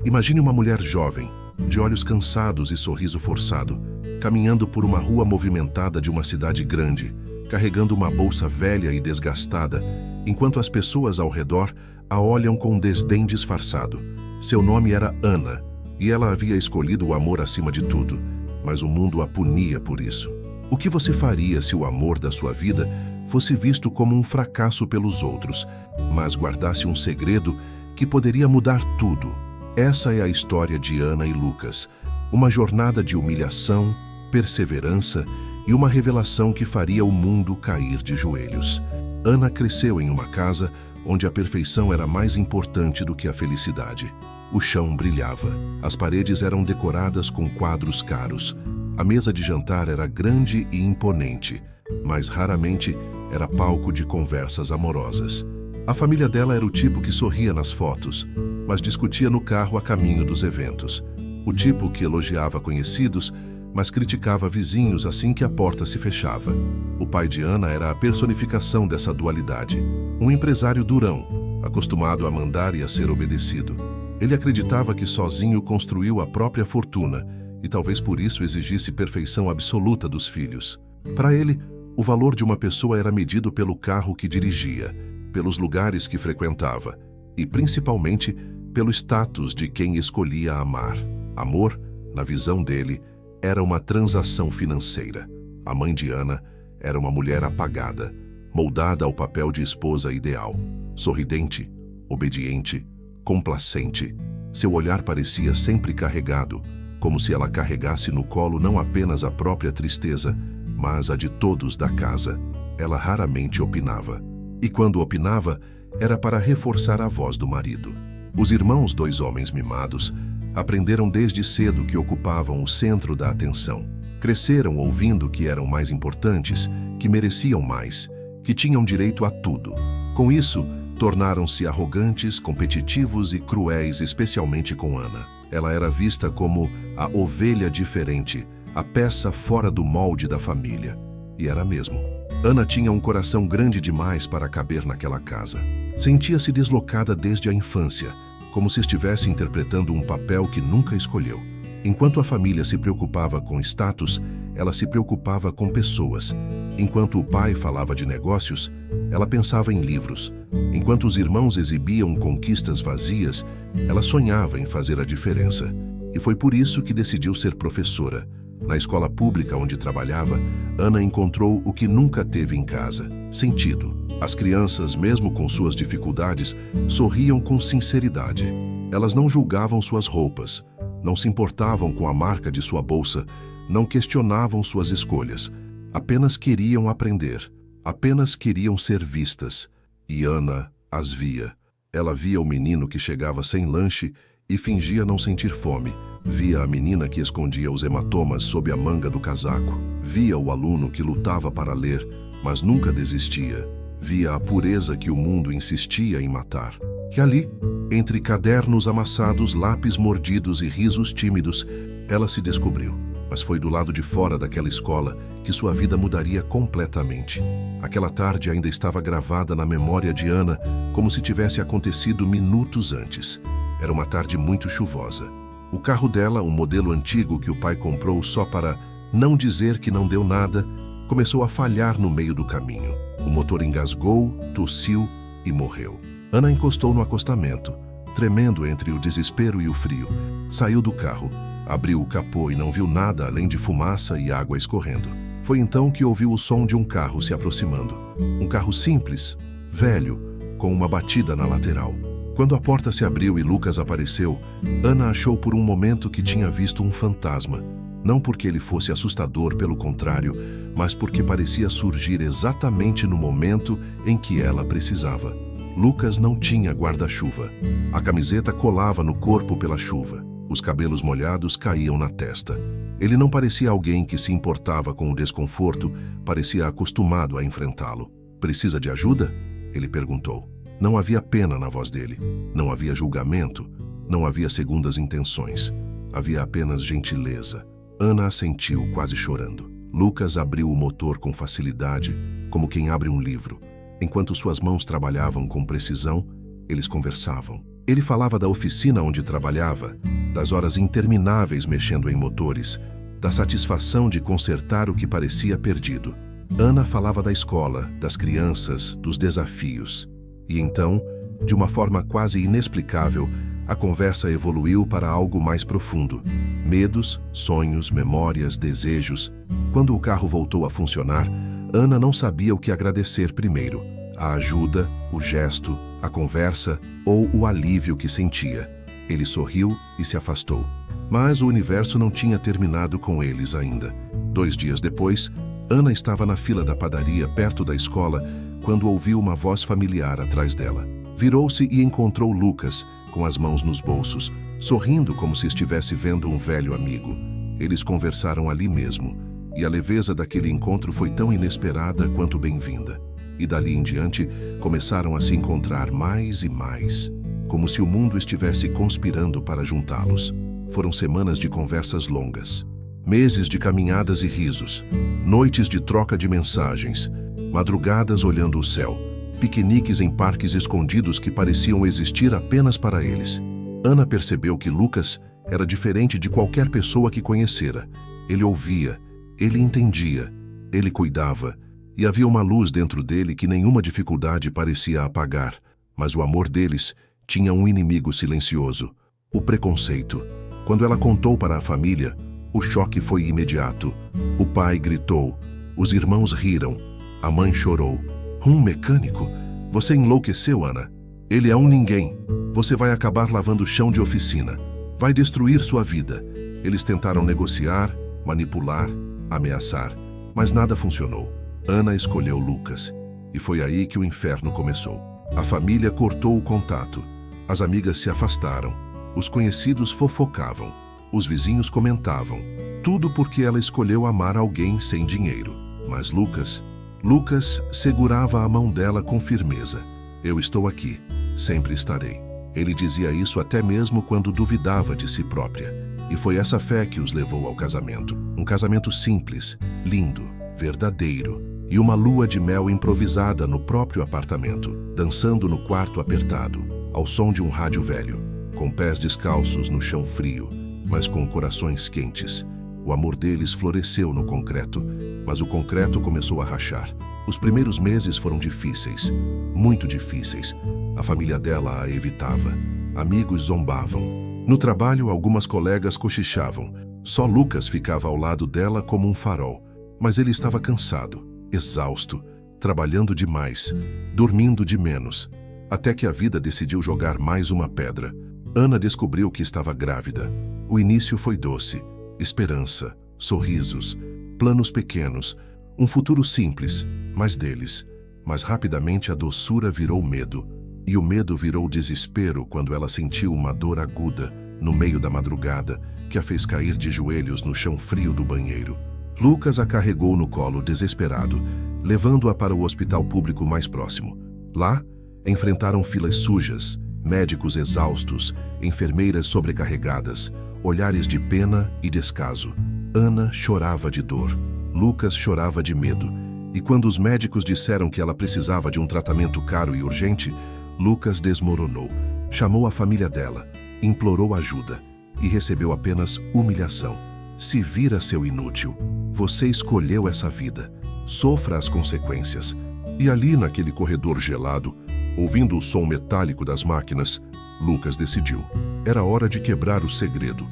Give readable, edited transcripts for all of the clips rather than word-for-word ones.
Imagine uma mulher jovem, de olhos cansados e sorriso forçado, caminhando por uma rua movimentada de uma cidade grande, carregando uma bolsa velha e desgastada, enquanto as pessoas ao redor a olham com desdém disfarçado. Seu nome era Ana, e ela havia escolhido o amor acima de tudo, mas o mundo a punia por isso. O que você faria se o amor da sua vida fosse visto como um fracasso pelos outros, mas guardasse um segredo que poderia mudar tudo? Essa é a história de Ana e Lucas, uma jornada de humilhação, perseverança e uma revelação que faria o mundo cair de joelhos. Ana cresceu em uma casa onde a perfeição era mais importante do que a felicidade. O chão brilhava, as paredes eram decoradas com quadros caros, a mesa de jantar era grande e imponente, mas raramente era palco de conversas amorosas. A família dela era o tipo que sorria nas fotos, mas discutia no carro a caminho dos eventos. O tipo que elogiava conhecidos, mas criticava vizinhos assim que a porta se fechava. O pai de Ana era a personificação dessa dualidade. Um empresário durão, acostumado a mandar e a ser obedecido. Ele acreditava que sozinho construiu a própria fortuna e talvez por isso exigisse perfeição absoluta dos filhos. Para ele, o valor de uma pessoa era medido pelo carro que dirigia, pelos lugares que frequentava e, principalmente, pelo status de quem escolhia amar. Amor, na visão dele, era uma transação financeira. A mãe de Ana era uma mulher apagada, moldada ao papel de esposa ideal. Sorridente, obediente, complacente. Seu olhar parecia sempre carregado, como se ela carregasse no colo não apenas a própria tristeza, mas a de todos da casa. Ela raramente opinava. E quando opinava, era para reforçar a voz do marido. Os irmãos, dois homens mimados, aprenderam desde cedo que ocupavam o centro da atenção. Cresceram ouvindo que eram mais importantes, que mereciam mais, que tinham direito a tudo. Com isso, tornaram-se arrogantes, competitivos e cruéis, especialmente com Ana. Ela era vista como a ovelha diferente, a peça fora do molde da família. E era mesmo. Ana tinha um coração grande demais para caber naquela casa. Sentia-se deslocada desde a infância, como se estivesse interpretando um papel que nunca escolheu. Enquanto a família se preocupava com status, ela se preocupava com pessoas. Enquanto o pai falava de negócios, ela pensava em livros. Enquanto os irmãos exibiam conquistas vazias, ela sonhava em fazer a diferença. E foi por isso que decidiu ser professora. Na escola pública onde trabalhava, Ana encontrou o que nunca teve em casa: sentido. As crianças, mesmo com suas dificuldades, sorriam com sinceridade. Elas não julgavam suas roupas, não se importavam com a marca de sua bolsa, não questionavam suas escolhas. Apenas queriam aprender, apenas queriam ser vistas. E Ana as via. Ela via o menino que chegava sem lanche e fingia não sentir fome. Via a menina que escondia os hematomas sob a manga do casaco. Via o aluno que lutava para ler, mas nunca desistia. Via a pureza que o mundo insistia em matar. E ali, entre cadernos amassados, lápis mordidos e risos tímidos, ela se descobriu. Mas foi do lado de fora daquela escola que sua vida mudaria completamente. Aquela tarde ainda estava gravada na memória de Ana como se tivesse acontecido minutos antes. Era uma tarde muito chuvosa. O carro dela, um modelo antigo que o pai comprou só para não dizer que não deu nada, começou a falhar no meio do caminho. O motor engasgou, tossiu e morreu. Ana encostou no acostamento, tremendo entre o desespero e o frio. Saiu do carro, abriu o capô e não viu nada além de fumaça e água escorrendo. Foi então que ouviu o som de um carro se aproximando. Um carro simples, velho, com uma batida na lateral. Quando a porta se abriu e Lucas apareceu, Ana achou por um momento que tinha visto um fantasma. Não porque ele fosse assustador, pelo contrário, mas porque parecia surgir exatamente no momento em que ela precisava. Lucas não tinha guarda-chuva. A camiseta colava no corpo pela chuva. Os cabelos molhados caíam na testa. Ele não parecia alguém que se importava com o desconforto, parecia acostumado a enfrentá-lo. "Precisa de ajuda?" ele perguntou. Não havia pena na voz dele, não havia julgamento, não havia segundas intenções. Havia apenas gentileza. Ana assentiu, quase chorando. Lucas abriu o motor com facilidade, como quem abre um livro. Enquanto suas mãos trabalhavam com precisão, eles conversavam. Ele falava da oficina onde trabalhava, das horas intermináveis mexendo em motores, da satisfação de consertar o que parecia perdido. Ana falava da escola, das crianças, dos desafios. E então, de uma forma quase inexplicável, a conversa evoluiu para algo mais profundo. Medos, sonhos, memórias, desejos. Quando o carro voltou a funcionar, Ana não sabia o que agradecer primeiro: a ajuda, o gesto, a conversa ou o alívio que sentia. Ele sorriu e se afastou. Mas o universo não tinha terminado com eles ainda. 2 dias depois, Ana estava na fila da padaria perto da escola quando ouviu uma voz familiar atrás dela. Virou-se e encontrou Lucas, com as mãos nos bolsos, sorrindo como se estivesse vendo um velho amigo. Eles conversaram ali mesmo, e a leveza daquele encontro foi tão inesperada quanto bem-vinda. E dali em diante, começaram a se encontrar mais e mais, como se o mundo estivesse conspirando para juntá-los. Foram semanas de conversas longas, meses de caminhadas e risos, noites de troca de mensagens, madrugadas olhando o céu, piqueniques em parques escondidos que pareciam existir apenas para eles. Ana percebeu que Lucas era diferente de qualquer pessoa que conhecera. Ele ouvia, ele entendia, ele cuidava, e havia uma luz dentro dele que nenhuma dificuldade parecia apagar. Mas o amor deles tinha um inimigo silencioso: o preconceito. Quando ela contou para a família, o choque foi imediato. O pai gritou, os irmãos riram, a mãe chorou. Um mecânico? Você enlouqueceu, Ana. Ele é um ninguém. Você vai acabar lavando chão de oficina. Vai destruir sua vida. Eles tentaram negociar, manipular, ameaçar, mas nada funcionou. Ana escolheu Lucas. E foi aí que o inferno começou. A família cortou o contato. As amigas se afastaram. Os conhecidos fofocavam. Os vizinhos comentavam. Tudo porque ela escolheu amar alguém sem dinheiro. Mas Lucas segurava a mão dela com firmeza. Eu estou aqui, sempre estarei. Ele dizia isso até mesmo quando duvidava de si própria. E foi essa fé que os levou ao casamento. Um casamento simples, lindo, verdadeiro. E uma lua de mel improvisada no próprio apartamento, dançando no quarto apertado, ao som de um rádio velho, com pés descalços no chão frio, mas com corações quentes. O amor deles floresceu no concreto, mas o concreto começou a rachar. Os primeiros meses foram difíceis, muito difíceis. A família dela a evitava. Amigos zombavam. No trabalho, algumas colegas cochichavam. Só Lucas ficava ao lado dela como um farol. Mas ele estava cansado, exausto, trabalhando demais, dormindo de menos. Até que a vida decidiu jogar mais uma pedra. Ana descobriu que estava grávida. O início foi doce. Esperança, sorrisos, planos pequenos, um futuro simples, mas deles. Mas rapidamente a doçura virou medo, e o medo virou desespero quando ela sentiu uma dor aguda, no meio da madrugada, que a fez cair de joelhos no chão frio do banheiro. Lucas a carregou no colo desesperado, levando-a para o hospital público mais próximo. Lá, enfrentaram filas sujas, médicos exaustos, enfermeiras sobrecarregadas, olhares de pena e descaso. Ana chorava de dor. Lucas chorava de medo. E quando os médicos disseram que ela precisava de um tratamento caro e urgente, Lucas desmoronou. Chamou a família dela, implorou ajuda e recebeu apenas humilhação. Se vira, seu inútil. Você escolheu essa vida. Sofra as consequências. E ali, naquele corredor gelado, ouvindo o som metálico das máquinas, Lucas decidiu. Era hora de quebrar o segredo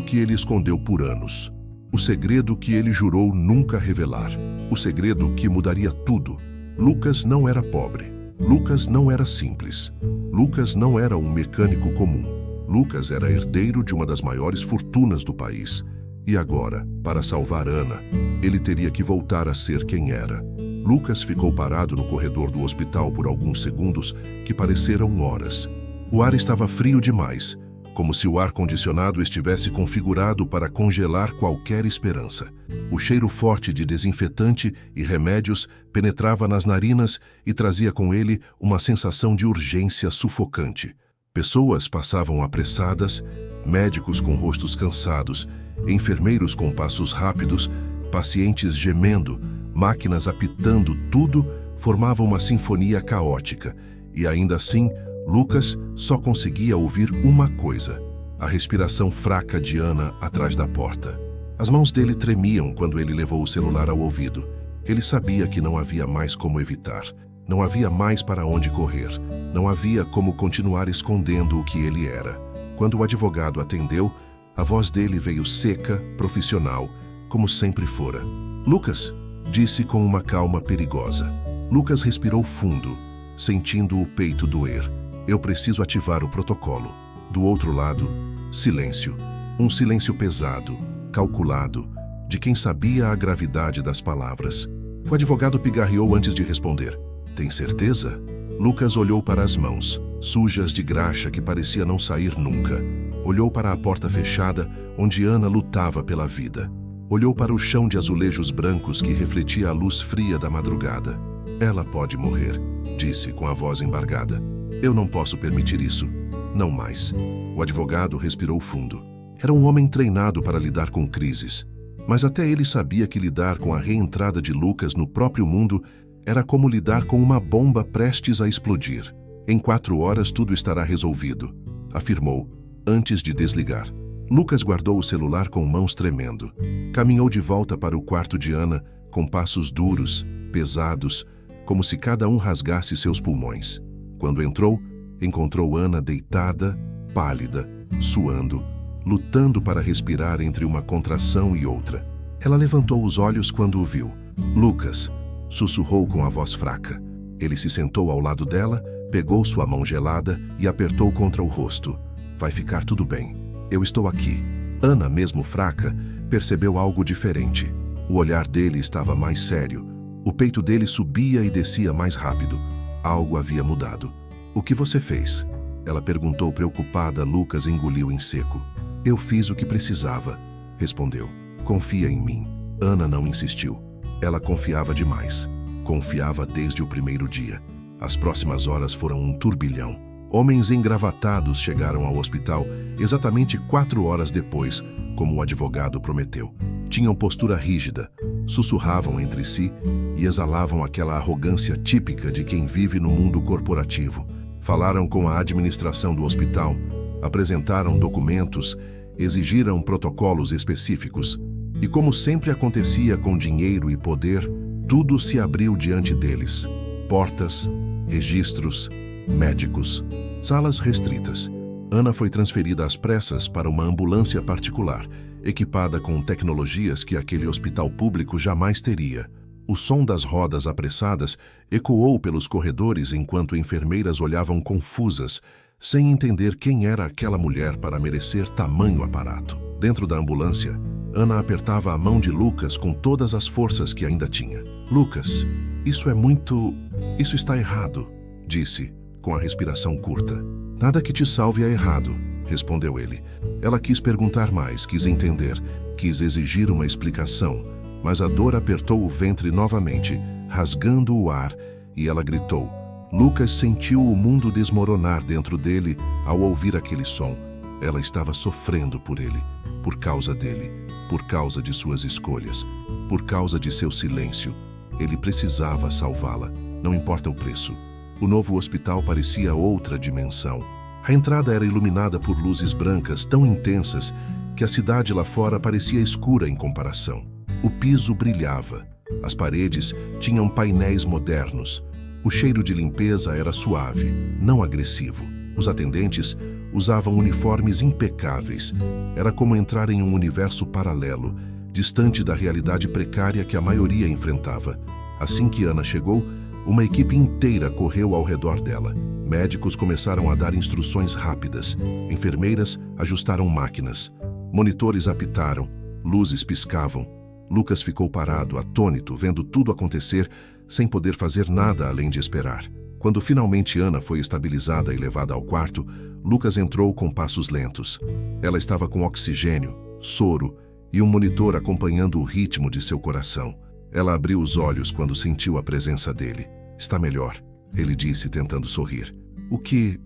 que ele escondeu por anos, o segredo que ele jurou nunca revelar, o segredo que mudaria tudo. Lucas não era pobre, Lucas não era simples, Lucas não era um mecânico comum. Lucas era herdeiro de uma das maiores fortunas do país. E agora, para salvar Ana, ele teria que voltar a ser quem era. Lucas ficou parado no corredor do hospital por alguns segundos que pareceram horas. O ar estava frio demais, como se o ar-condicionado estivesse configurado para congelar qualquer esperança. O cheiro forte de desinfetante e remédios penetrava nas narinas e trazia com ele uma sensação de urgência sufocante. Pessoas passavam apressadas, médicos com rostos cansados, enfermeiros com passos rápidos, pacientes gemendo, máquinas apitando, tudo formava uma sinfonia caótica. E ainda assim, Lucas só conseguia ouvir uma coisa: a respiração fraca de Ana atrás da porta. As mãos dele tremiam quando ele levou o celular ao ouvido. Ele sabia que não havia mais como evitar. Não havia mais para onde correr. Não havia como continuar escondendo o que ele era. Quando o advogado atendeu, a voz dele veio seca, profissional, como sempre fora. "Lucas", disse com uma calma perigosa. Lucas respirou fundo, sentindo o peito doer. "Eu preciso ativar o protocolo." Do outro lado, silêncio. Um silêncio pesado, calculado, de quem sabia a gravidade das palavras. O advogado pigarreou antes de responder. "Tem certeza?" Lucas olhou para as mãos, sujas de graxa que parecia não sair nunca. Olhou para a porta fechada, onde Ana lutava pela vida. Olhou para o chão de azulejos brancos que refletia a luz fria da madrugada. "Ela pode morrer", disse com a voz embargada. "Eu não posso permitir isso. Não mais." O advogado respirou fundo. Era um homem treinado para lidar com crises. Mas até ele sabia que lidar com a reentrada de Lucas no próprio mundo era como lidar com uma bomba prestes a explodir. "Em 4 horas tudo estará resolvido", afirmou, antes de desligar. Lucas guardou o celular com mãos tremendo. Caminhou de volta para o quarto de Ana, com passos duros, pesados, como se cada um rasgasse seus pulmões. Quando entrou, encontrou Ana deitada, pálida, suando, lutando para respirar entre uma contração e outra. Ela levantou os olhos quando o viu. "Lucas", sussurrou com a voz fraca. Ele se sentou ao lado dela, pegou sua mão gelada e apertou contra o rosto. "Vai ficar tudo bem. Eu estou aqui." Ana, mesmo fraca, percebeu algo diferente. O olhar dele estava mais sério. O peito dele subia e descia mais rápido. Algo havia mudado. "O que você fez?" ela perguntou preocupada. Lucas engoliu em seco. "Eu fiz o que precisava", respondeu. "Confia em mim." Ana não insistiu. Ela confiava demais. Confiava desde o primeiro dia. As próximas horas foram um turbilhão. Homens engravatados chegaram ao hospital exatamente 4 horas depois, como o advogado prometeu. Tinham postura rígida, sussurravam entre si e exalavam aquela arrogância típica de quem vive no mundo corporativo. Falaram com a administração do hospital, apresentaram documentos, exigiram protocolos específicos. E como sempre acontecia com dinheiro e poder, tudo se abriu diante deles. Portas, registros, médicos, salas restritas. Ana foi transferida às pressas para uma ambulância particular, equipada com tecnologias que aquele hospital público jamais teria. O som das rodas apressadas ecoou pelos corredores enquanto enfermeiras olhavam confusas, sem entender quem era aquela mulher para merecer tamanho aparato. Dentro da ambulância, Ana apertava a mão de Lucas com todas as forças que ainda tinha. "Lucas, isso está errado", disse, com a respiração curta. "Nada que te salve é errado", respondeu ele. Ela quis perguntar mais, quis entender, quis exigir uma explicação, mas a dor apertou o ventre novamente, rasgando o ar, e ela gritou. Lucas sentiu o mundo desmoronar dentro dele ao ouvir aquele som. Ela estava sofrendo por ele, por causa dele, por causa de suas escolhas, por causa de seu silêncio. Ele precisava salvá-la, não importa o preço. O novo hospital parecia outra dimensão. A entrada era iluminada por luzes brancas tão intensas que a cidade lá fora parecia escura em comparação. O piso brilhava, as paredes tinham painéis modernos. O cheiro de limpeza era suave, não agressivo. Os atendentes usavam uniformes impecáveis. Era como entrar em um universo paralelo, distante da realidade precária que a maioria enfrentava. Assim que Ana chegou, uma equipe inteira correu ao redor dela. Médicos começaram a dar instruções rápidas. Enfermeiras ajustaram máquinas. Monitores apitaram. Luzes piscavam. Lucas ficou parado, atônito, vendo tudo acontecer, sem poder fazer nada além de esperar. Quando finalmente Ana foi estabilizada e levada ao quarto, Lucas entrou com passos lentos. Ela estava com oxigênio, soro e um monitor acompanhando o ritmo de seu coração. Ela abriu os olhos quando sentiu a presença dele. "Está melhor", ele disse, tentando sorrir. O que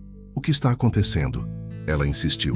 está acontecendo?" Ela insistiu.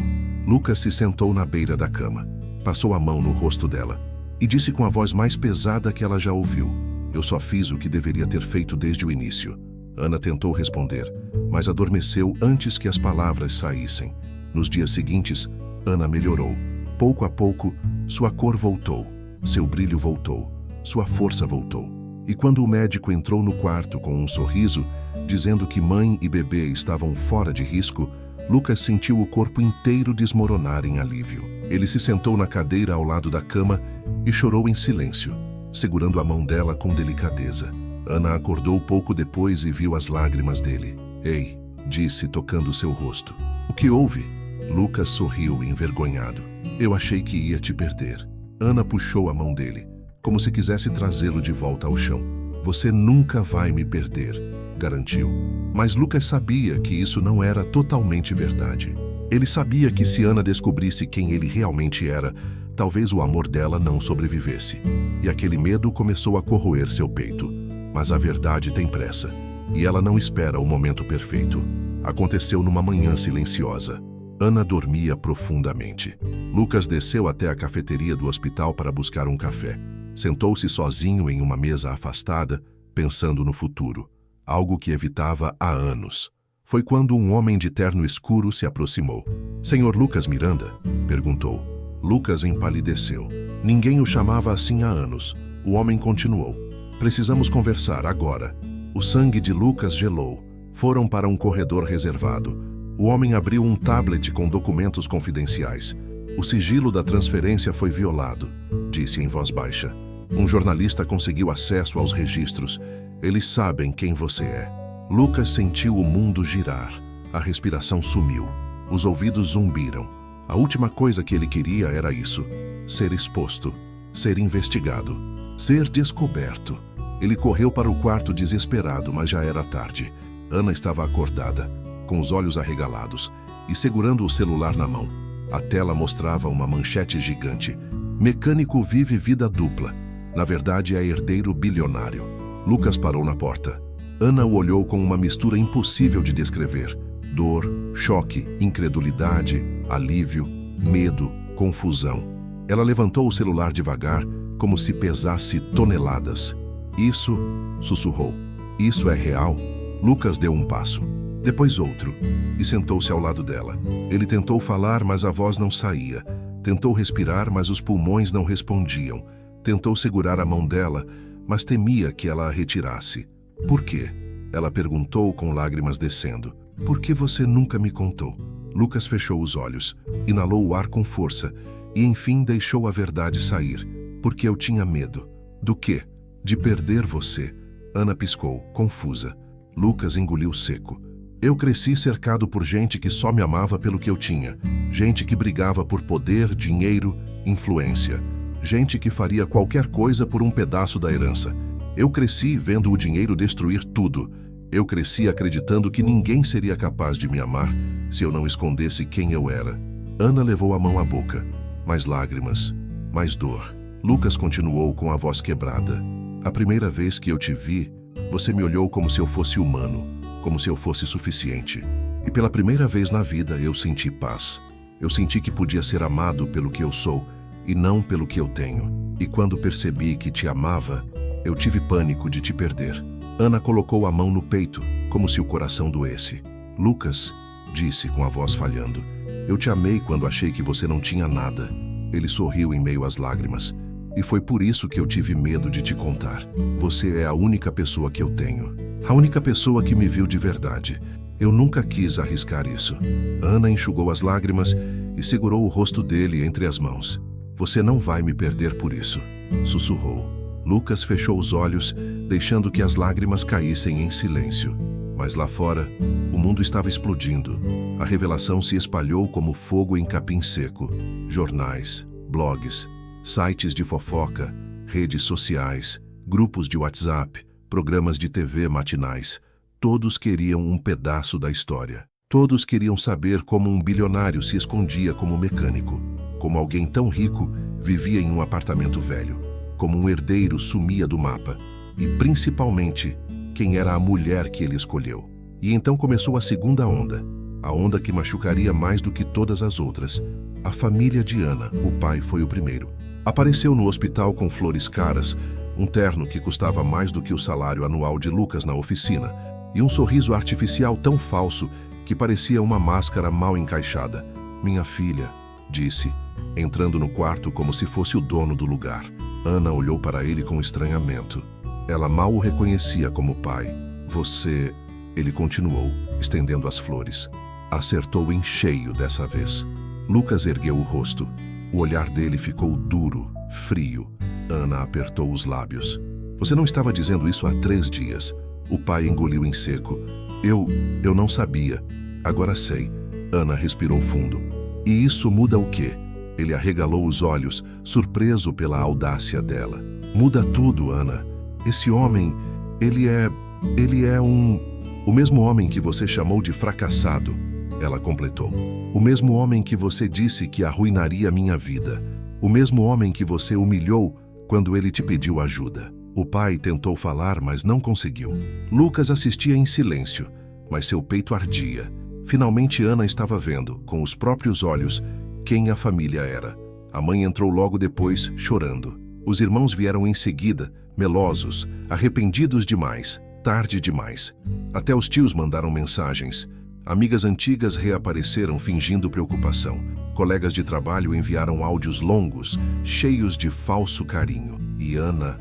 Lucas se sentou na beira da cama, passou a mão no rosto dela e disse com a voz mais pesada que ela já ouviu: "Eu só fiz o que deveria ter feito desde o início." Ana tentou responder, mas adormeceu antes que as palavras saíssem. Nos dias seguintes, Ana melhorou. Pouco a pouco, sua cor voltou, seu brilho voltou, sua força voltou. E quando o médico entrou no quarto com um sorriso, dizendo que mãe e bebê estavam fora de risco, Lucas sentiu o corpo inteiro desmoronar em alívio. Ele se sentou na cadeira ao lado da cama e chorou em silêncio, segurando a mão dela com delicadeza. Ana acordou pouco depois e viu as lágrimas dele. "Ei", disse, tocando seu rosto. "O que houve?" Lucas sorriu envergonhado. "Eu achei que ia te perder." Ana puxou a mão dele, como se quisesse trazê-lo de volta ao chão. "Você nunca vai me perder", garantiu. Mas Lucas sabia que isso não era totalmente verdade. Ele sabia que se Ana descobrisse quem ele realmente era, talvez o amor dela não sobrevivesse. E aquele medo começou a corroer seu peito. Mas a verdade tem pressa, e ela não espera o momento perfeito. Aconteceu numa manhã silenciosa. Ana dormia profundamente. Lucas desceu até a cafeteria do hospital para buscar um café. Sentou-se sozinho em uma mesa afastada, pensando no futuro, algo que evitava há anos. Foi quando um homem de terno escuro se aproximou. "Senhor Lucas Miranda?", perguntou. Lucas empalideceu. Ninguém o chamava assim há anos. O homem continuou. "Precisamos conversar agora." O sangue de Lucas gelou. Foram para um corredor reservado. O homem abriu um tablet com documentos confidenciais. "O sigilo da transferência foi violado", disse em voz baixa. "Um jornalista conseguiu acesso aos registros. Eles sabem quem você é." Lucas sentiu o mundo girar. A respiração sumiu. Os ouvidos zumbiram. A última coisa que ele queria era isso: ser exposto, ser investigado, ser descoberto. Ele correu para o quarto desesperado, mas já era tarde. Ana estava acordada, com os olhos arregalados e segurando o celular na mão. A tela mostrava uma manchete gigante. "Mecânico vive vida dupla. Na verdade, é herdeiro bilionário." Lucas parou na porta. Ana o olhou com uma mistura impossível de descrever. Dor, choque, incredulidade, alívio, medo, confusão. Ela levantou o celular devagar, como se pesasse toneladas. "Isso", sussurrou. "Isso é real?" Lucas deu um passo, depois outro, e sentou-se ao lado dela. Ele tentou falar, mas a voz não saía. Tentou respirar, mas os pulmões não respondiam. Tentou segurar a mão dela, mas temia que ela a retirasse. "Por quê?", ela perguntou com lágrimas descendo. "Por que você nunca me contou?" Lucas fechou os olhos, inalou o ar com força e, enfim, deixou a verdade sair. "Porque eu tinha medo." "Do quê?" "De perder você." Ana piscou, confusa. Lucas engoliu seco. "Eu cresci cercado por gente que só me amava pelo que eu tinha. Gente que brigava por poder, dinheiro, influência. Gente que faria qualquer coisa por um pedaço da herança. Eu cresci vendo o dinheiro destruir tudo. Eu cresci acreditando que ninguém seria capaz de me amar se eu não escondesse quem eu era." Ana levou a mão à boca. Mais lágrimas, mais dor. Lucas continuou com a voz quebrada. "A primeira vez que eu te vi, você me olhou como se eu fosse humano, como se eu fosse suficiente. E pela primeira vez na vida eu senti paz. Eu senti que podia ser amado pelo que eu sou e não pelo que eu tenho. E quando percebi que te amava, eu tive pânico de te perder." Ana colocou a mão no peito, como se o coração doesse. "Lucas", disse com a voz falhando, "eu te amei quando achei que você não tinha nada." Ele sorriu em meio às lágrimas. "E foi por isso que eu tive medo de te contar. Você é a única pessoa que eu tenho. A única pessoa que me viu de verdade. Eu nunca quis arriscar isso." Ana enxugou as lágrimas e segurou o rosto dele entre as mãos. "Você não vai me perder por isso", sussurrou. Lucas fechou os olhos, deixando que as lágrimas caíssem em silêncio. Mas lá fora, o mundo estava explodindo. A revelação se espalhou como fogo em capim seco. Jornais, blogs, sites de fofoca, redes sociais, grupos de WhatsApp, programas de TV matinais. Todos queriam um pedaço da história. Todos queriam saber como um bilionário se escondia como mecânico, como alguém tão rico vivia em um apartamento velho, como um herdeiro sumia do mapa, e principalmente, quem era a mulher que ele escolheu. E então começou a segunda onda, a onda que machucaria mais do que todas as outras. A família de Ana, o pai foi o primeiro. Apareceu no hospital com flores caras, um terno que custava mais do que o salário anual de Lucas na oficina. e um sorriso artificial tão falso que parecia uma máscara mal encaixada. "Minha filha", disse, entrando no quarto como se fosse o dono do lugar. Ana olhou para ele com estranhamento. Ela mal o reconhecia como pai. "Você..." Ele continuou, estendendo as flores. Acertou em cheio dessa vez. Lucas ergueu o rosto. O olhar dele ficou duro, frio. Ana apertou os lábios. "Você não estava dizendo isso há 3 dias. O pai engoliu em seco. Eu não sabia. Agora sei." Ana respirou fundo. "E isso muda o quê?" Ele arregalou os olhos, surpreso pela audácia dela. "Muda tudo, Ana. Esse homem, ele é o mesmo homem que você chamou de fracassado." Ela completou. "O mesmo homem que você disse que arruinaria minha vida. O mesmo homem que você humilhou quando ele te pediu ajuda." O pai tentou falar, mas não conseguiu. Lucas assistia em silêncio, mas seu peito ardia. Finalmente Ana estava vendo, com os próprios olhos, quem a família era. A mãe entrou logo depois, chorando. Os irmãos vieram em seguida, melosos, arrependidos demais, tarde demais. Até os tios mandaram mensagens. Amigas antigas reapareceram fingindo preocupação. Colegas de trabalho enviaram áudios longos, cheios de falso carinho. E Ana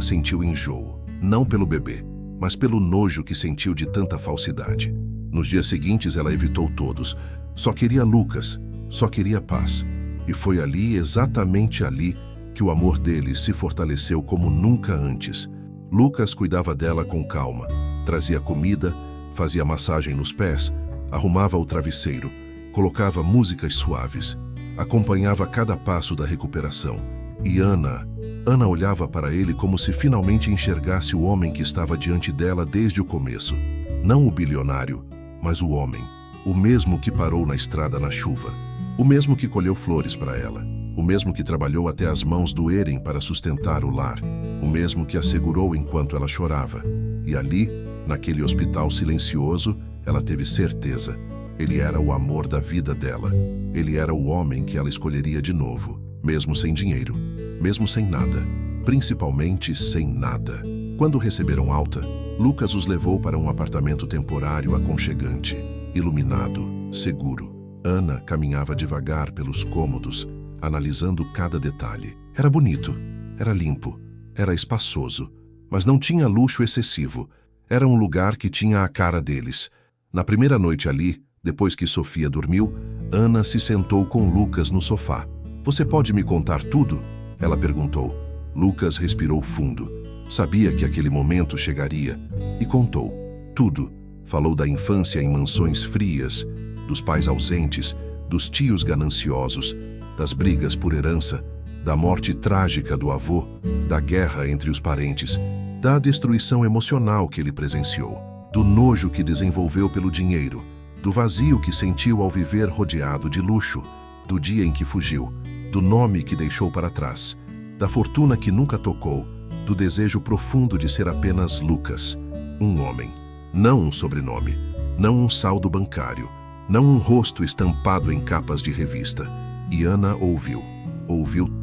sentiu enjoo, não pelo bebê, mas pelo nojo que sentiu de tanta falsidade. Nos dias seguintes ela evitou todos. Só queria Lucas, só queria paz. E foi ali, exatamente ali, que o amor deles se fortaleceu como nunca antes. Lucas cuidava dela com calma, trazia comida, fazia massagem nos pés, arrumava o travesseiro, colocava músicas suaves, acompanhava cada passo da recuperação. E Ana olhava para ele como se finalmente enxergasse o homem que estava diante dela desde o começo. Não o bilionário, mas o homem. O mesmo que parou na estrada na chuva. O mesmo que colheu flores para ela. O mesmo que trabalhou até as mãos doerem para sustentar o lar. O mesmo que a segurou enquanto ela chorava. E ali, naquele hospital silencioso, ela teve certeza. Ele era o amor da vida dela. Ele era o homem que ela escolheria de novo, mesmo sem dinheiro, mesmo sem nada, principalmente sem nada. Quando receberam alta, Lucas os levou para um apartamento temporário aconchegante, iluminado, seguro. Ana caminhava devagar pelos cômodos, analisando cada detalhe. Era bonito, era limpo, era espaçoso, mas não tinha luxo excessivo. Era um lugar que tinha a cara deles. Na primeira noite ali, depois que Sofia dormiu, Ana se sentou com Lucas no sofá. "Você pode me contar tudo?" ela perguntou. Lucas respirou fundo. Sabia que aquele momento chegaria e contou tudo. Falou da infância em mansões frias, dos pais ausentes, dos tios gananciosos, das brigas por herança, da morte trágica do avô, da guerra entre os parentes, da destruição emocional que ele presenciou, do nojo que desenvolveu pelo dinheiro, do vazio que sentiu ao viver rodeado de luxo, do dia em que fugiu, do nome que deixou para trás, da fortuna que nunca tocou, do desejo profundo de ser apenas Lucas, um homem, não um sobrenome, não um saldo bancário, não um rosto estampado em capas de revista. E Ana ouviu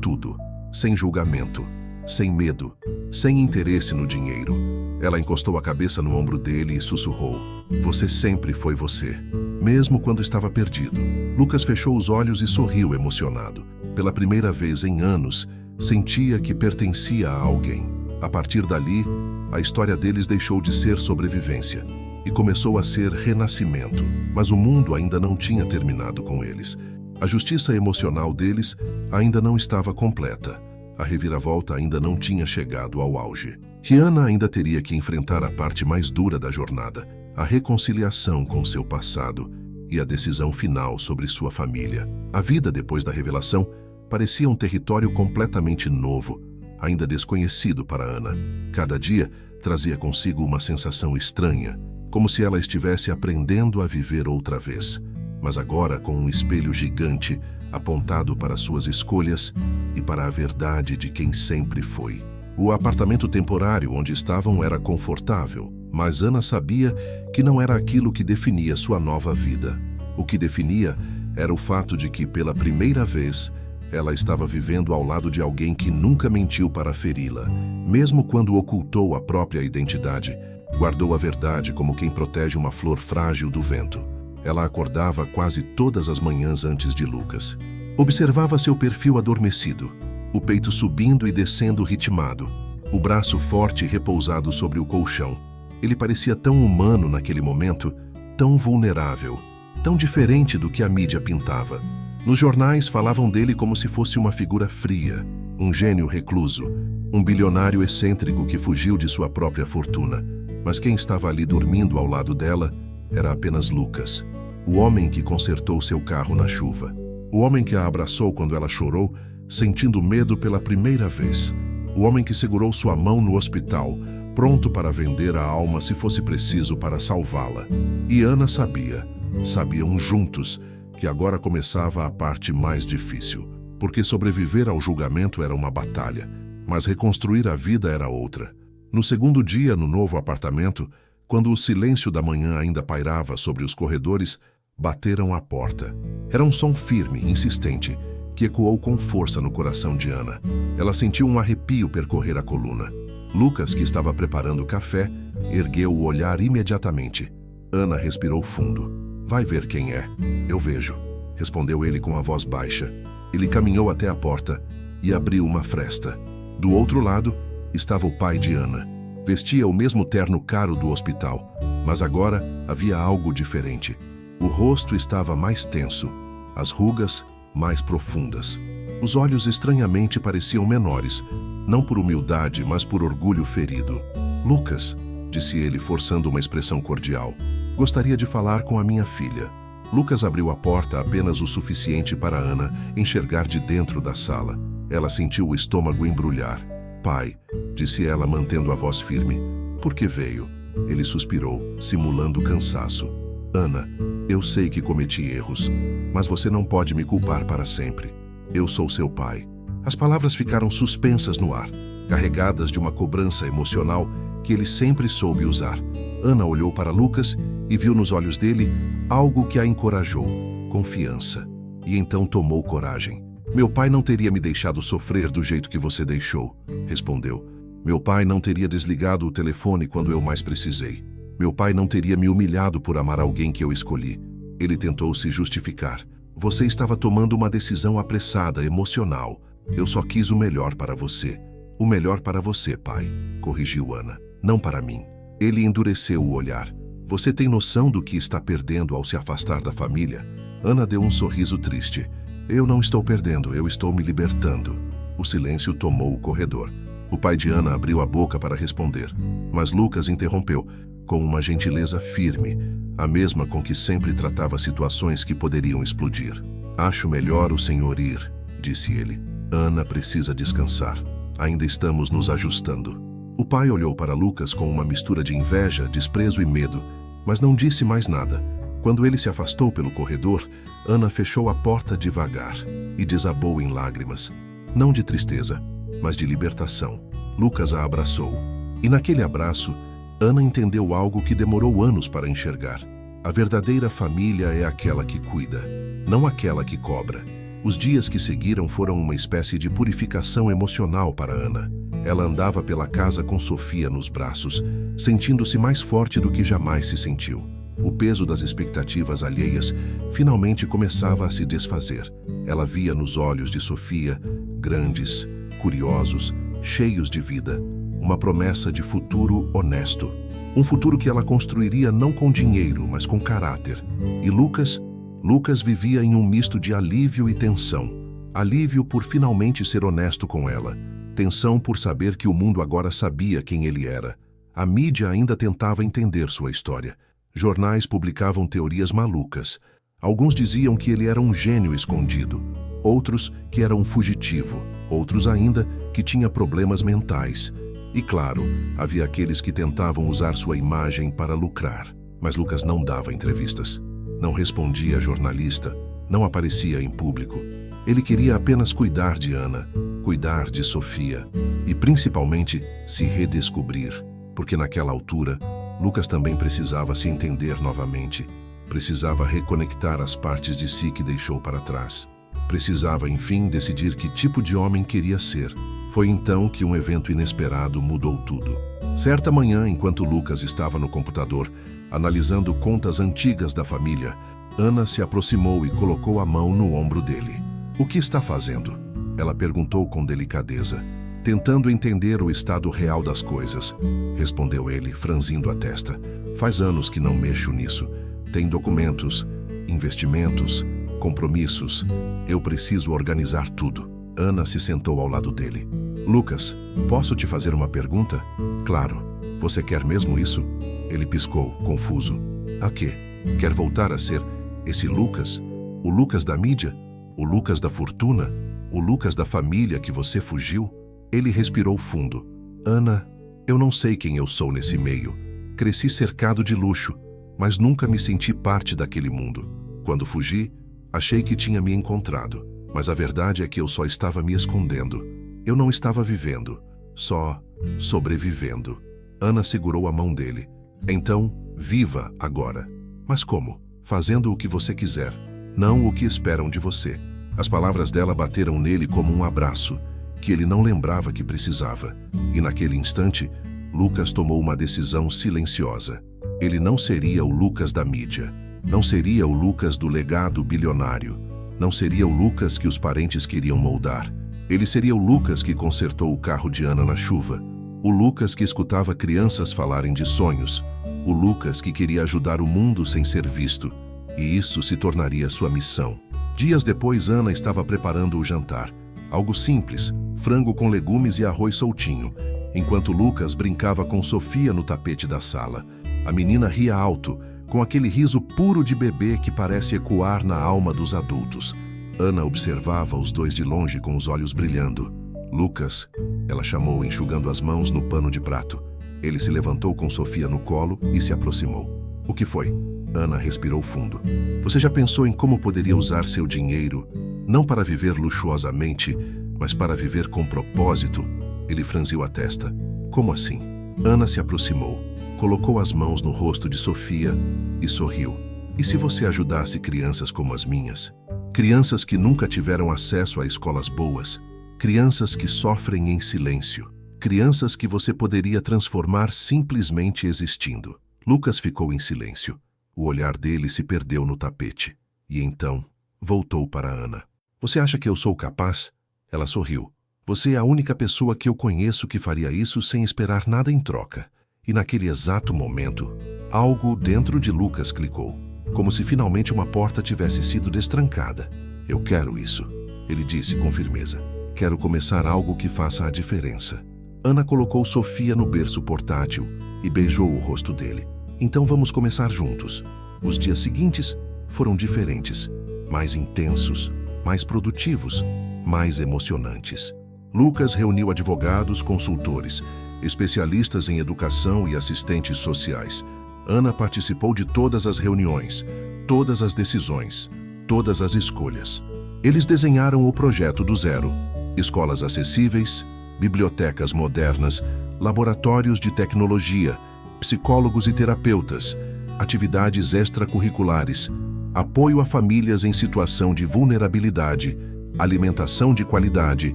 tudo, sem julgamento, sem medo, sem interesse no dinheiro. Ela encostou a cabeça no ombro dele e sussurrou: "Você sempre foi você, mesmo quando estava perdido." Lucas fechou os olhos e sorriu emocionado. Pela primeira vez em anos, sentia que pertencia a alguém. A partir dali, a história deles deixou de ser sobrevivência e começou a ser renascimento. Mas o mundo ainda não tinha terminado com eles. A justiça emocional deles ainda não estava completa. A reviravolta ainda não tinha chegado ao auge. Ana ainda teria que enfrentar a parte mais dura da jornada, a reconciliação com seu passado e a decisão final sobre sua família. A vida depois da revelação parecia um território completamente novo, ainda desconhecido para Ana. Cada dia trazia consigo uma sensação estranha, como se ela estivesse aprendendo a viver outra vez, mas agora com um espelho gigante apontado para suas escolhas e para a verdade de quem sempre foi. O apartamento temporário onde estavam era confortável, mas Ana sabia que não era aquilo que definia sua nova vida. O que definia era o fato de que, pela primeira vez, ela estava vivendo ao lado de alguém que nunca mentiu para feri-la. Mesmo quando ocultou a própria identidade, Guardou a verdade como quem protege uma flor frágil do vento. Ela acordava quase todas as manhãs antes de Lucas. Observava seu perfil adormecido, o peito subindo e descendo ritmado, o braço forte repousado sobre o colchão. Ele parecia tão humano naquele momento, tão vulnerável, tão diferente do que a mídia pintava. Nos jornais falavam dele como se fosse uma figura fria, um gênio recluso, um bilionário excêntrico que fugiu de sua própria fortuna. Mas quem estava ali dormindo ao lado dela era apenas Lucas, o homem que consertou seu carro na chuva. O homem que a abraçou quando ela chorou, sentindo medo pela primeira vez. O homem que segurou sua mão no hospital, pronto para vender a alma se fosse preciso para salvá-la. E Ana sabiam juntos, que agora começava a parte mais difícil, porque sobreviver ao julgamento era uma batalha, mas reconstruir a vida era outra. No segundo dia, no novo apartamento, quando o silêncio da manhã ainda pairava sobre os corredores, bateram à porta. Era um som firme, insistente, que ecoou com força no coração de Ana. Ela sentiu um arrepio percorrer a coluna. Lucas, que estava preparando café, ergueu o olhar imediatamente. Ana respirou fundo. "Vai ver quem é." "Eu vejo", respondeu ele com a voz baixa. Ele caminhou até a porta e abriu uma fresta. Do outro lado estava o pai de Ana. Vestia o mesmo terno caro do hospital, mas agora havia algo diferente. O rosto estava mais tenso, as rugas mais profundas. Os olhos estranhamente pareciam menores, não por humildade, mas por orgulho ferido. "Lucas", disse ele, forçando uma expressão cordial, "gostaria de falar com a minha filha." Lucas abriu a porta apenas o suficiente para Ana enxergar de dentro da sala. Ela sentiu o estômago embrulhar. "Pai", disse ela, mantendo a voz firme. "Por que veio?" Ele suspirou, simulando cansaço. "Ana, eu sei que cometi erros, mas você não pode me culpar para sempre. Eu sou seu pai." As palavras ficaram suspensas no ar, carregadas de uma cobrança emocional que ele sempre soube usar. Ana olhou para Lucas e viu nos olhos dele algo que a encorajou, confiança. E então tomou coragem. "Meu pai não teria me deixado sofrer do jeito que você deixou", respondeu. "Meu pai não teria desligado o telefone quando eu mais precisei. Meu pai não teria me humilhado por amar alguém que eu escolhi." Ele tentou se justificar. "Você estava tomando uma decisão apressada, emocional. Eu só quis o melhor para você." "O melhor para você, pai", corrigiu Ana. "Não para mim." Ele endureceu o olhar. "Você tem noção do que está perdendo ao se afastar da família?" Ana deu um sorriso triste. "Eu não estou perdendo, eu estou me libertando." O silêncio tomou o corredor. O pai de Ana abriu a boca para responder, mas Lucas interrompeu, com uma gentileza firme, a mesma com que sempre tratava situações que poderiam explodir. "Acho melhor o senhor ir", disse ele. "Ana precisa descansar. Ainda estamos nos ajustando." O pai olhou para Lucas com uma mistura de inveja, desprezo e medo, mas não disse mais nada. Quando ele se afastou pelo corredor, Ana fechou a porta devagar e desabou em lágrimas. Não de tristeza, mas de libertação. Lucas a abraçou. E naquele abraço, Ana entendeu algo que demorou anos para enxergar. A verdadeira família é aquela que cuida, não aquela que cobra. Os dias que seguiram foram uma espécie de purificação emocional para Ana. Ela andava pela casa com Sofia nos braços, sentindo-se mais forte do que jamais se sentiu. O peso das expectativas alheias finalmente começava a se desfazer. Ela via nos olhos de Sofia, grandes, curiosos, cheios de vida, uma promessa de futuro honesto. Um futuro que ela construiria não com dinheiro, mas com caráter. E Lucas vivia em um misto de alívio e tensão. Alívio por finalmente ser honesto com ela. Tensão por saber que o mundo agora sabia quem ele era. A mídia ainda tentava entender sua história. Jornais publicavam teorias malucas. Alguns diziam que ele era um gênio escondido. Outros que era um fugitivo. Outros ainda que tinha problemas mentais. E claro, havia aqueles que tentavam usar sua imagem para lucrar. Mas Lucas não dava entrevistas. Não respondia a jornalista. Não aparecia em público. Ele queria apenas cuidar de Ana, cuidar de Sofia e, principalmente, se redescobrir. Porque naquela altura, Lucas também precisava se entender novamente. Precisava reconectar as partes de si que deixou para trás. Precisava, enfim, decidir que tipo de homem queria ser. Foi então que um evento inesperado mudou tudo. Certa manhã, enquanto Lucas estava no computador, analisando contas antigas da família, Ana se aproximou e colocou a mão no ombro dele. "O que está fazendo?" ela perguntou com delicadeza. "Tentando entender o estado real das coisas", respondeu ele, franzindo a testa. "Faz anos que não mexo nisso. Tem documentos, investimentos, compromissos. Eu preciso organizar tudo." Ana se sentou ao lado dele. "Lucas, posso te fazer uma pergunta?" "Claro. Você quer mesmo isso?" Ele piscou, confuso. "A quê? Quer voltar a ser esse Lucas? O Lucas da mídia? O Lucas da fortuna? O Lucas da família que você fugiu?" Ele respirou fundo. "Ana, eu não sei quem eu sou nesse meio. Cresci cercado de luxo, mas nunca me senti parte daquele mundo. Quando fugi, achei que tinha me encontrado, mas a verdade é que eu só estava me escondendo. Eu não estava vivendo, só sobrevivendo." Ana segurou a mão dele. "Então, viva agora." "Mas como?" "Fazendo o que você quiser, não o que esperam de você." As palavras dela bateram nele como um abraço, que ele não lembrava que precisava. E naquele instante, Lucas tomou uma decisão silenciosa. Ele não seria o Lucas da mídia. Não seria o Lucas do legado bilionário. Não seria o Lucas que os parentes queriam moldar. Ele seria o Lucas que consertou o carro de Ana na chuva. O Lucas que escutava crianças falarem de sonhos. O Lucas que queria ajudar o mundo sem ser visto. E isso se tornaria sua missão. Dias depois, Ana estava preparando o jantar. Algo simples, frango com legumes e arroz soltinho, enquanto Lucas brincava com Sofia no tapete da sala. A menina ria alto, com aquele riso puro de bebê que parece ecoar na alma dos adultos. Ana observava os dois de longe com os olhos brilhando. "Lucas", ela chamou, enxugando as mãos no pano de prato. Ele se levantou com Sofia no colo e se aproximou. "O que foi?" Ana respirou fundo. "Você já pensou em como poderia usar seu dinheiro, não para viver luxuosamente, mas para viver com propósito?" Ele franziu a testa. "Como assim?" Ana se aproximou, colocou as mãos no rosto de Sofia e sorriu. "E se você ajudasse crianças como as minhas? Crianças que nunca tiveram acesso a escolas boas, crianças que sofrem em silêncio, crianças que você poderia transformar simplesmente existindo." Lucas ficou em silêncio. O olhar dele se perdeu no tapete. E então, voltou para Ana. "Você acha que eu sou capaz?" Ela sorriu. "Você é a única pessoa que eu conheço que faria isso sem esperar nada em troca." E naquele exato momento, algo dentro de Lucas clicou, como se finalmente uma porta tivesse sido destrancada. "Eu quero isso", ele disse com firmeza. "Quero começar algo que faça a diferença." Ana colocou Sofia no berço portátil e beijou o rosto dele. "Então vamos começar juntos." Os dias seguintes foram diferentes, mais intensos, mais produtivos, mais emocionantes. Lucas reuniu advogados, consultores, especialistas em educação e assistentes sociais. Ana participou de todas as reuniões, todas as decisões, todas as escolhas. Eles desenharam o projeto do zero: escolas acessíveis, bibliotecas modernas, laboratórios de tecnologia, psicólogos e terapeutas, atividades extracurriculares, apoio a famílias em situação de vulnerabilidade, alimentação de qualidade,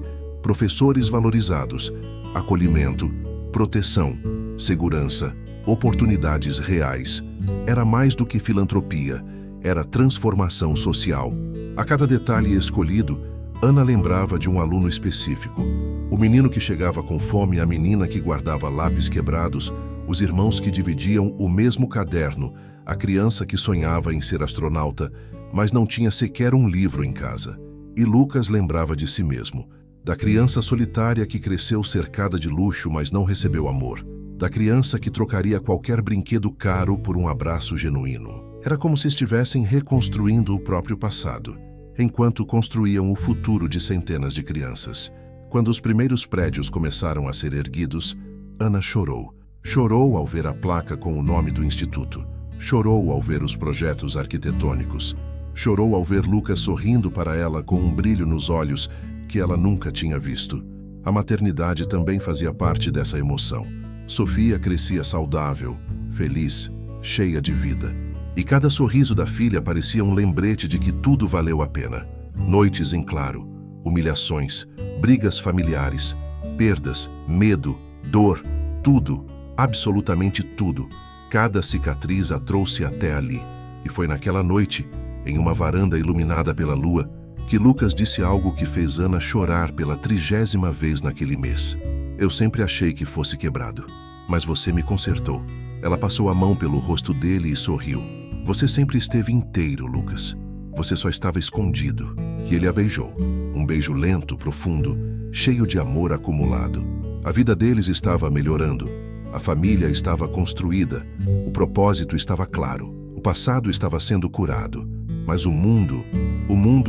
professores valorizados, acolhimento, proteção, segurança, oportunidades reais. Era mais do que filantropia, era transformação social. A cada detalhe escolhido, Ana lembrava de um aluno específico. O menino que chegava com fome, a menina que guardava lápis quebrados, os irmãos que dividiam o mesmo caderno, a criança que sonhava em ser astronauta, mas não tinha sequer um livro em casa. E Lucas lembrava de si mesmo, da criança solitária que cresceu cercada de luxo, mas não recebeu amor, da criança que trocaria qualquer brinquedo caro por um abraço genuíno. Era como se estivessem reconstruindo o próprio passado, enquanto construíam o futuro de centenas de crianças. Quando os primeiros prédios começaram a ser erguidos, Ana chorou. Chorou ao ver a placa com o nome do instituto. Chorou ao ver os projetos arquitetônicos. Chorou ao ver Lucas sorrindo para ela com um brilho nos olhos que ela nunca tinha visto. A maternidade também fazia parte dessa emoção. Sofia crescia saudável, feliz, cheia de vida. E cada sorriso da filha parecia um lembrete de que tudo valeu a pena. Noites em claro, humilhações, brigas familiares, perdas, medo, dor, tudo, absolutamente tudo. Cada cicatriz a trouxe até ali. E foi naquela noite, em uma varanda iluminada pela lua, que Lucas disse algo que fez Ana chorar pela 30ª vez naquele mês. Eu sempre achei que fosse quebrado, mas você me consertou. Ela passou a mão pelo rosto dele e sorriu. Você sempre esteve inteiro, Lucas. Você só estava escondido. E ele a beijou. Um beijo lento, profundo, cheio de amor acumulado. A vida deles estava melhorando. A família estava construída. O propósito estava claro. O passado estava sendo curado. Mas o mundo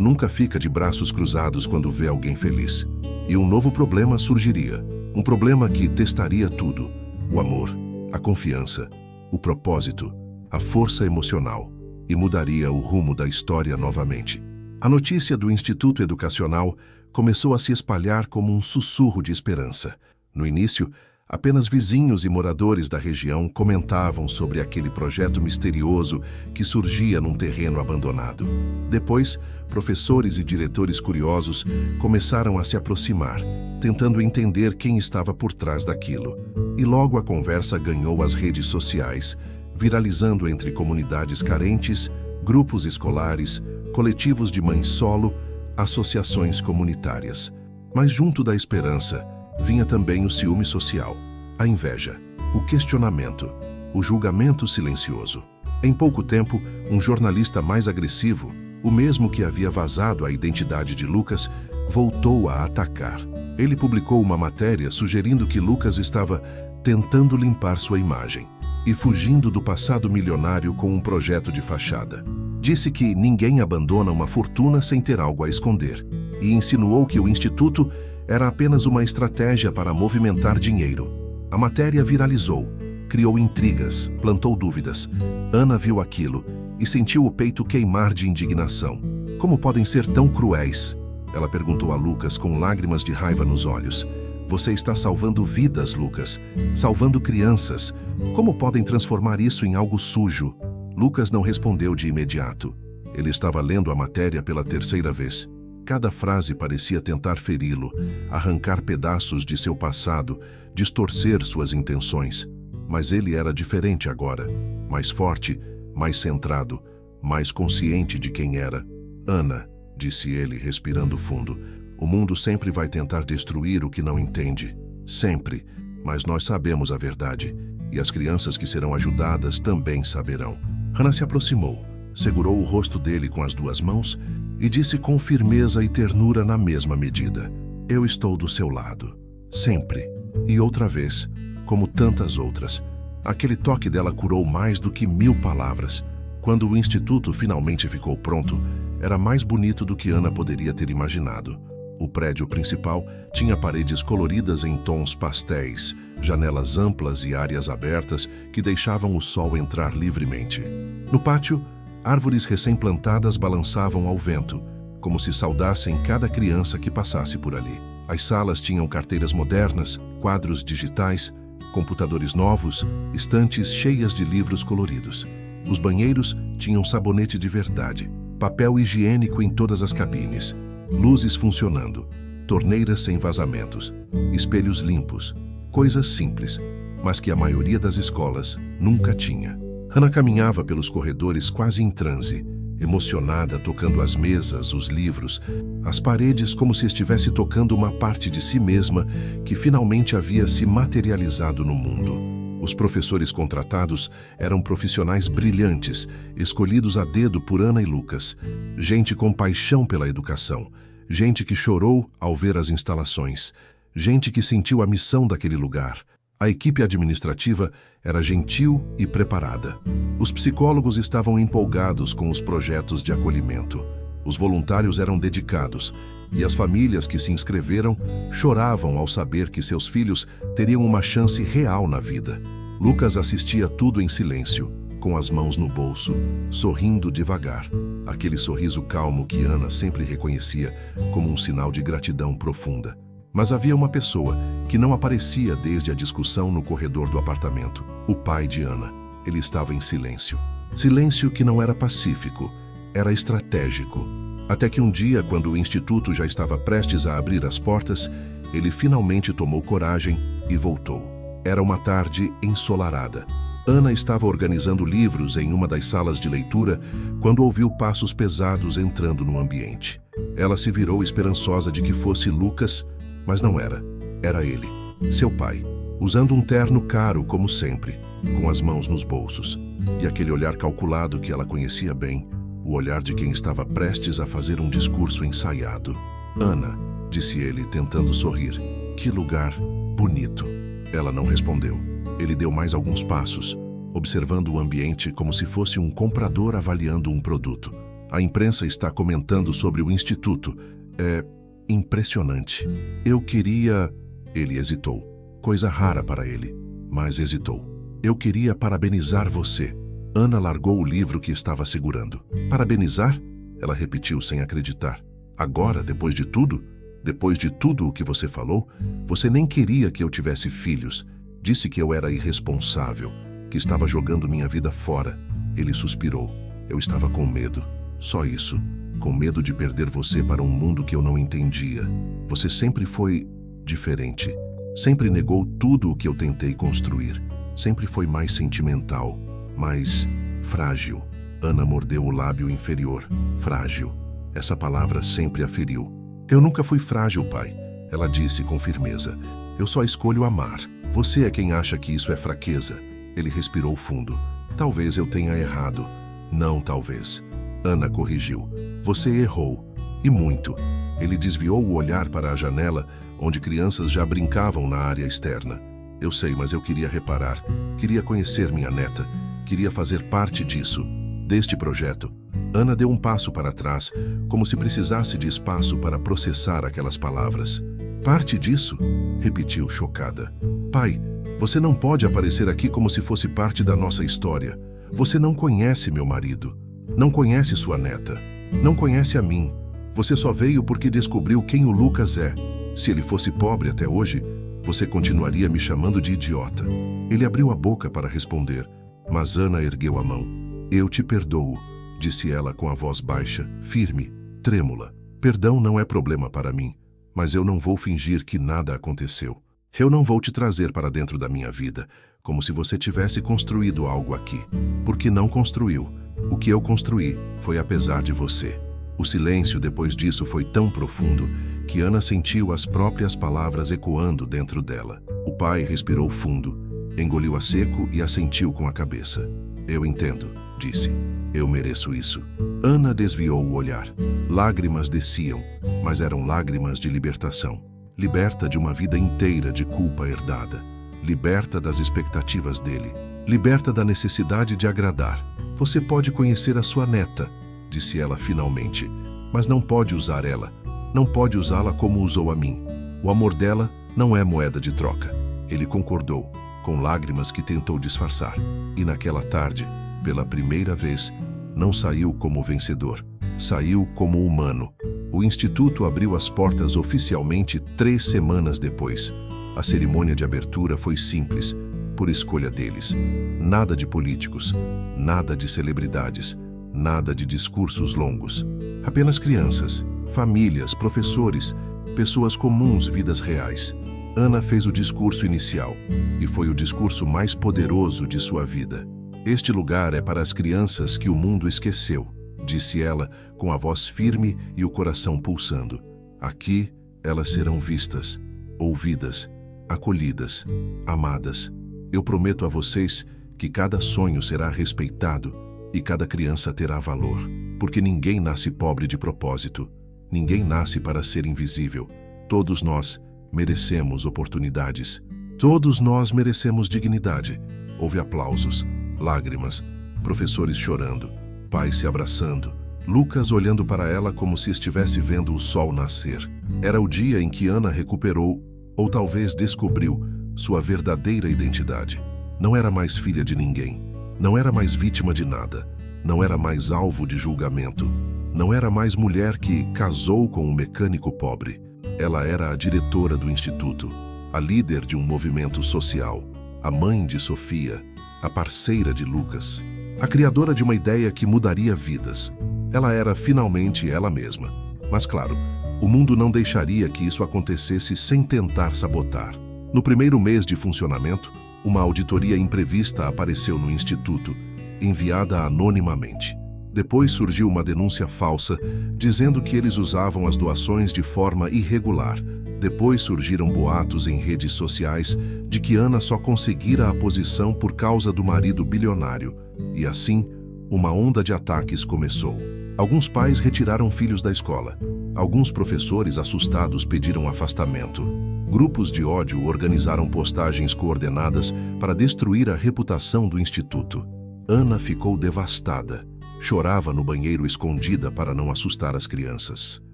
nunca fica de braços cruzados quando vê alguém feliz. E um novo problema surgiria. Um problema que testaria tudo. O amor, a confiança, o propósito, a força emocional. E mudaria o rumo da história novamente. A notícia do Instituto Educacional começou a se espalhar como um sussurro de esperança. No início, apenas vizinhos e moradores da região comentavam sobre aquele projeto misterioso que surgia num terreno abandonado. Depois, professores e diretores curiosos começaram a se aproximar, tentando entender quem estava por trás daquilo. E logo a conversa ganhou as redes sociais, viralizando entre comunidades carentes, grupos escolares, coletivos de mães solo, associações comunitárias. Mas junto da esperança, vinha também o ciúme social, a inveja, o questionamento, o julgamento silencioso. Em pouco tempo, um jornalista mais agressivo, o mesmo que havia vazado a identidade de Lucas, voltou a atacar. Ele publicou uma matéria sugerindo que Lucas estava tentando limpar sua imagem e fugindo do passado milionário com um projeto de fachada. Disse que ninguém abandona uma fortuna sem ter algo a esconder e insinuou que o Instituto era apenas uma estratégia para movimentar dinheiro. A matéria viralizou, criou intrigas, plantou dúvidas. Ana viu aquilo e sentiu o peito queimar de indignação. Como podem ser tão cruéis? Ela perguntou a Lucas com lágrimas de raiva nos olhos. Você está salvando vidas, Lucas, salvando crianças. Como podem transformar isso em algo sujo? Lucas não respondeu de imediato. Ele estava lendo a matéria pela 3ª vez. Cada frase parecia tentar feri-lo, arrancar pedaços de seu passado, distorcer suas intenções. Mas ele era diferente agora, mais forte, mais centrado, mais consciente de quem era. Ana, disse ele, respirando fundo, o mundo sempre vai tentar destruir o que não entende. Sempre. Mas nós sabemos a verdade. E as crianças que serão ajudadas também saberão. Ana se aproximou, segurou o rosto dele com as 2 mãos e disse com firmeza e ternura na mesma medida: eu estou do seu lado. Sempre. E outra vez, como tantas outras. Aquele toque dela curou mais do que 1000 palavras. Quando o instituto finalmente ficou pronto, era mais bonito do que Ana poderia ter imaginado. O prédio principal tinha paredes coloridas em tons pastéis, janelas amplas e áreas abertas que deixavam o sol entrar livremente. No pátio, árvores recém-plantadas balançavam ao vento, como se saudassem cada criança que passasse por ali. As salas tinham carteiras modernas, quadros digitais, computadores novos, estantes cheias de livros coloridos. Os banheiros tinham sabonete de verdade, papel higiênico em todas as cabines, luzes funcionando, torneiras sem vazamentos, espelhos limpos, coisas simples, mas que a maioria das escolas nunca tinha. Ana caminhava pelos corredores quase em transe, emocionada, tocando as mesas, os livros, as paredes, como se estivesse tocando uma parte de si mesma que finalmente havia se materializado no mundo. Os professores contratados eram profissionais brilhantes, escolhidos a dedo por Ana e Lucas. Gente com paixão pela educação. Gente que chorou ao ver as instalações. Gente que sentiu a missão daquele lugar. A equipe administrativa era gentil e preparada. Os psicólogos estavam empolgados com os projetos de acolhimento. Os voluntários eram dedicados. E as famílias que se inscreveram choravam ao saber que seus filhos teriam uma chance real na vida. Lucas assistia tudo em silêncio, com as mãos no bolso, sorrindo devagar. Aquele sorriso calmo que Ana sempre reconhecia como um sinal de gratidão profunda. Mas havia uma pessoa que não aparecia desde a discussão no corredor do apartamento. O pai de Ana. Ele estava em silêncio. Silêncio que não era pacífico, era estratégico. Até que um dia, quando o instituto já estava prestes a abrir as portas, Ele finalmente tomou coragem e voltou. Era uma tarde ensolarada. Ana estava organizando livros em uma das salas de leitura quando ouviu passos pesados entrando no ambiente. Ela se virou esperançosa de que fosse Lucas, mas não era. Era ele, seu pai, usando um terno caro como sempre, com as mãos nos bolsos. E aquele olhar calculado que ela conhecia bem, o olhar de quem estava prestes a fazer um discurso ensaiado. Ana, disse ele, tentando sorrir. Que lugar bonito. Ela não respondeu. Ele deu mais alguns passos, observando o ambiente como se fosse um comprador avaliando um produto. A imprensa está comentando sobre o instituto. É impressionante. Eu queria... Ele hesitou. Coisa rara para ele, mas hesitou. Eu queria parabenizar você. Ana largou o livro que estava segurando. Parabenizar? Ela repetiu sem acreditar. Agora, depois de tudo o que você falou, você nem queria que eu tivesse filhos. Disse que eu era irresponsável, que estava jogando minha vida fora. Ele suspirou. Eu estava com medo. Só isso. Com medo de perder você para um mundo que eu não entendia. Você sempre foi diferente. Sempre negou tudo o que eu tentei construir. Sempre foi mais sentimental, mais frágil. Ana mordeu o lábio inferior. Frágil. Essa palavra sempre a feriu. Eu nunca fui frágil, pai. Ela disse com firmeza. Eu só escolho amar. Você é quem acha que isso é fraqueza. Ele respirou fundo. Talvez eu tenha errado. Não, talvez. Ana corrigiu. Você errou. E muito. Ele desviou o olhar para a janela, onde crianças já brincavam na área externa. Eu sei, mas eu queria reparar. Queria conhecer minha neta. Queria fazer parte disso, deste projeto. Ana deu um passo para trás, como se precisasse de espaço para processar aquelas palavras. Parte disso? Repetiu, chocada. Pai, você não pode aparecer aqui como se fosse parte da nossa história. Você não conhece meu marido. Não conhece sua neta. Não conhece a mim. Você só veio porque descobriu quem o Lucas é. Se ele fosse pobre até hoje, você continuaria me chamando de idiota. Ele abriu a boca para responder, mas Ana ergueu a mão. Eu te perdoo, disse ela com a voz baixa, firme, trêmula. Perdão não é problema para mim, mas eu não vou fingir que nada aconteceu. Eu não vou te trazer para dentro da minha vida, como se você tivesse construído algo aqui. Porque não construiu. O que eu construí foi apesar de você. O silêncio depois disso foi tão profundo que Ana sentiu as próprias palavras ecoando dentro dela. O pai respirou fundo, engoliu a seco e assentiu com a cabeça. Eu entendo, disse. Eu mereço isso. Ana desviou o olhar. Lágrimas desciam, mas eram lágrimas de libertação. Liberta de uma vida inteira de culpa herdada. Liberta das expectativas dele. Liberta da necessidade de agradar. Você pode conhecer a sua neta, disse ela finalmente, mas não pode usar ela. Não pode usá-la como usou a mim. O amor dela não é moeda de troca. Ele concordou, com lágrimas que tentou disfarçar. E naquela tarde, pela primeira vez, não saiu como vencedor. Saiu como humano. O instituto abriu as portas oficialmente 3 semanas depois. A cerimônia de abertura foi simples, por escolha deles. Nada de políticos, nada de celebridades, nada de discursos longos. Apenas crianças, famílias, professores, pessoas comuns, vidas reais. Ana fez o discurso inicial, e foi o discurso mais poderoso de sua vida. Este lugar é para as crianças que o mundo esqueceu, disse ela, com a voz firme e o coração pulsando. Aqui, elas serão vistas, ouvidas, acolhidas, amadas. Eu prometo a vocês que cada sonho será respeitado e cada criança terá valor, porque ninguém nasce pobre de propósito. Ninguém nasce para ser invisível. Todos nós merecemos oportunidades. Todos nós merecemos dignidade. Houve aplausos, lágrimas, professores chorando, pais se abraçando, Lucas olhando para ela como se estivesse vendo o sol nascer. Era o dia em que Ana recuperou, ou talvez descobriu, sua verdadeira identidade. Não era mais filha de ninguém. Não era mais vítima de nada. Não era mais alvo de julgamento. Não era mais mulher que casou com um mecânico pobre. Ela era a diretora do instituto, a líder de um movimento social, a mãe de Sofia, a parceira de Lucas, a criadora de uma ideia que mudaria vidas. Ela era finalmente ela mesma. Mas claro, O mundo não deixaria que isso acontecesse sem tentar sabotar. No primeiro mês de funcionamento, uma auditoria imprevista apareceu no Instituto, enviada anonimamente. Depois surgiu uma denúncia falsa, dizendo que eles usavam as doações de forma irregular. Depois surgiram boatos em redes sociais de que Ana só conseguira a posição por causa do marido bilionário. E assim, uma onda de ataques começou. Alguns pais retiraram filhos da escola. Alguns professores assustados pediram afastamento. Grupos de ódio organizaram postagens coordenadas para destruir a reputação do Instituto. Ana ficou devastada. Chorava no banheiro escondida para não assustar as crianças.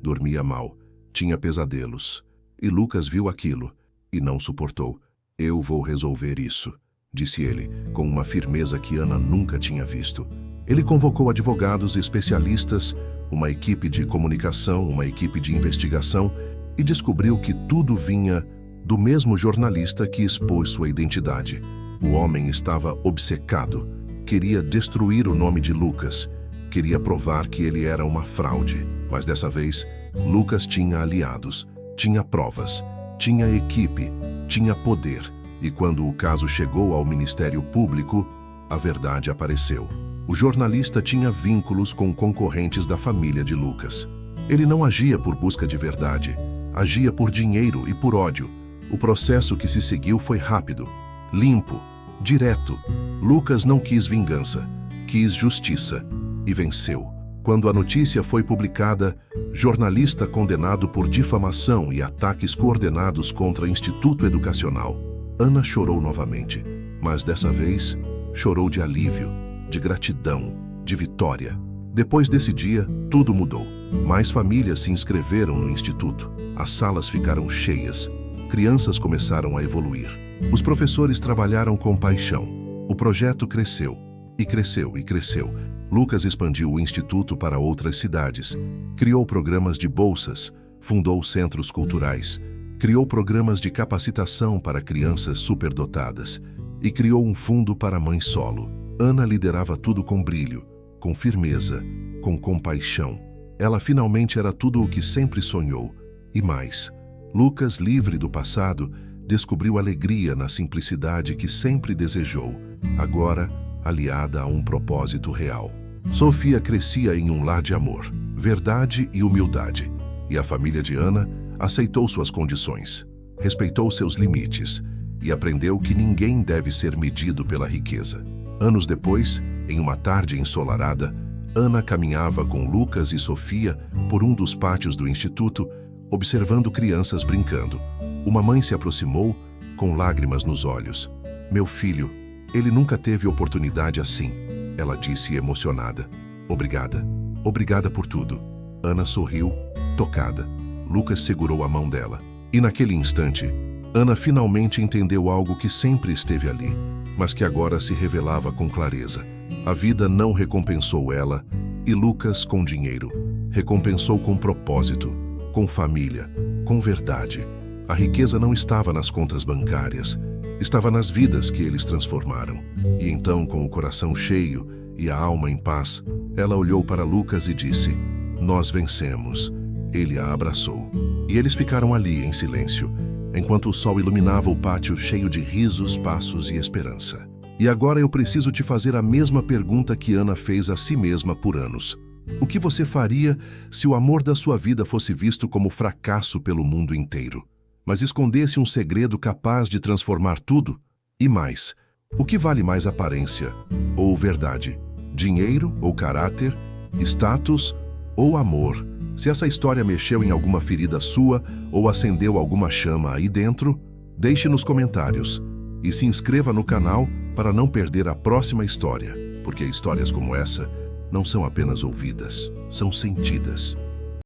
Dormia mal, tinha pesadelos. E Lucas viu aquilo e não suportou. "Eu vou resolver isso", disse ele, com uma firmeza que Ana nunca tinha visto. Ele convocou advogados especialistas, uma equipe de comunicação, uma equipe de investigação e descobriu que tudo vinha do mesmo jornalista que expôs sua identidade. O homem estava obcecado. Queria destruir o nome de Lucas. Queria provar que ele era uma fraude. Mas dessa vez, Lucas tinha aliados, tinha provas, tinha equipe, tinha poder. E quando o caso chegou ao Ministério Público, a verdade apareceu. O jornalista tinha vínculos com concorrentes da família de Lucas. Ele não agia por busca de verdade, agia por dinheiro e por ódio. O processo que se seguiu foi rápido, limpo, direto. Lucas não quis vingança, quis justiça e venceu. Quando a notícia foi publicada, jornalista condenado por difamação e ataques coordenados contra Instituto Educacional. Ana chorou novamente, mas dessa vez chorou de alívio, de gratidão, de vitória. Depois desse dia, tudo mudou. Mais famílias se inscreveram no Instituto. As salas ficaram cheias. Crianças começaram a evoluir. Os professores trabalharam com paixão. O projeto cresceu, e cresceu, e cresceu. Lucas expandiu o Instituto para outras cidades. Criou programas de bolsas, fundou centros culturais, criou programas de capacitação para crianças superdotadas e criou um fundo para mães solo. Ana liderava tudo com brilho, com firmeza, com compaixão. Ela finalmente era tudo o que sempre sonhou, e mais. Lucas, livre do passado, descobriu alegria na simplicidade que sempre desejou, agora aliada a um propósito real. Sofia crescia em um lar de amor, verdade e humildade, e a família de Ana aceitou suas condições, respeitou seus limites e aprendeu que ninguém deve ser medido pela riqueza. Anos depois, em uma tarde ensolarada, Ana caminhava com Lucas e Sofia por um dos pátios do instituto, observando crianças brincando. Uma mãe se aproximou, com lágrimas nos olhos. "Meu filho, ele nunca teve oportunidade assim", ela disse emocionada. "Obrigada. Obrigada por tudo." Ana sorriu, tocada. Lucas segurou a mão dela. E naquele instante, Ana finalmente entendeu algo que sempre esteve ali, mas que agora se revelava com clareza. A vida não recompensou ela e Lucas com dinheiro. Recompensou com propósito, com família, com verdade. A riqueza não estava nas contas bancárias, estava nas vidas que eles transformaram. E então, com o coração cheio e a alma em paz, ela olhou para Lucas e disse: "Nós vencemos." Ele a abraçou. E eles ficaram ali em silêncio, enquanto o sol iluminava o pátio cheio de risos, passos e esperança. E agora eu preciso te fazer a mesma pergunta que Ana fez a si mesma por anos. O que você faria se o amor da sua vida fosse visto como fracasso pelo mundo inteiro, mas escondesse um segredo capaz de transformar tudo? E mais, o que vale mais, aparência ou verdade? Dinheiro ou caráter? Status ou amor? Se essa história mexeu em alguma ferida sua ou acendeu alguma chama aí dentro, deixe nos comentários e se inscreva no canal para não perder a próxima história, porque histórias como essa não são apenas ouvidas, são sentidas.